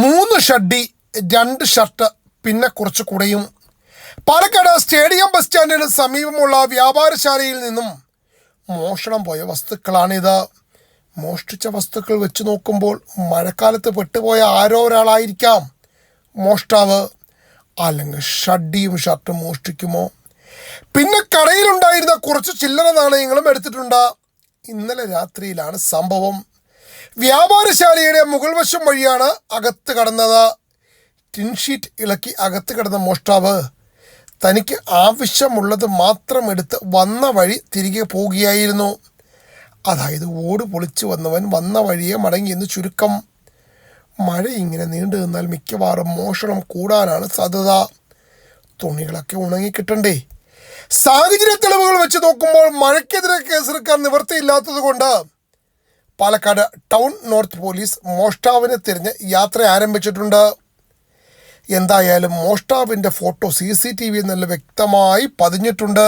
3 ഷഡ്ഡി 2 shirt പിന്നെ കുറച്ച് കുടയും. Palakkad stadium bus സ്റ്റാൻഡിന് സമീപമുള്ള വ്യാപാരശാലയിൽ നിന്നും മോഷണം പോയ വസ്തുക്കളാണിത്. മോഷ്ടിച്ച വസ്തുക്കൾ വെച്ച് നോക്കുമ്പോൾ മഴക്കാലത്ത് പെട്ടുപോയ ആരോ ഒരാളായിരിക്കാം മോഷ്ടാവ്. അല്ലെങ്കിൽ ഷഡ്ഡിയും ഷർട്ടും മോഷ്ടിക്കുമോ? പിന്നെ കടയിലുണ്ടായിരുന്ന കുറച്ച് ചില്ലറ നാണയങ്ങളും എടുത്തിട്ടുണ്ട്. ഇന്നലെ രാത്രിയിലാണ് സംഭവം. വ്യാപാരശാലയുടെ മുകൾ വശം വഴിയാണ് അകത്ത് കടന്നത്. ടിൻഷീറ്റ് ഇളക്കി അകത്ത് കിടന്ന മോഷ്ടാവ് തനിക്ക് ആവശ്യമുള്ളത് മാത്രം എടുത്ത് വന്ന വഴി തിരികെ പോവുകയായിരുന്നു. അതായത് ഓട് പൊളിച്ചു വന്നവൻ വന്ന വഴിയെ മടങ്ങിയെന്ന് ചുരുക്കം. മഴ ഇങ്ങനെ നീണ്ടു നിന്നാൽ മിക്കവാറും മോഷണം കൂടാനാണ് സാധ്യത. തുണികളൊക്കെ ഉണങ്ങിക്കിട്ടണ്ടേ? സാഹചര്യ തെളിവുകൾ വെച്ച് നോക്കുമ്പോൾ മഴയ്ക്കെതിരെ കേസെടുക്കാൻ നിവൃത്തിയില്ലാത്തത് കൊണ്ട് പാലക്കാട് ടൗൺ നോർത്ത് പോലീസ് മോഷ്ടാവിനെ തിരഞ്ഞ് യാത്ര ആരംഭിച്ചിട്ടുണ്ട്. എന്തായാലും മോഷ്ടാവിൻ്റെ ഫോട്ടോ CCTV നല്ല വ്യക്തമായി പതിഞ്ഞിട്ടുണ്ട്.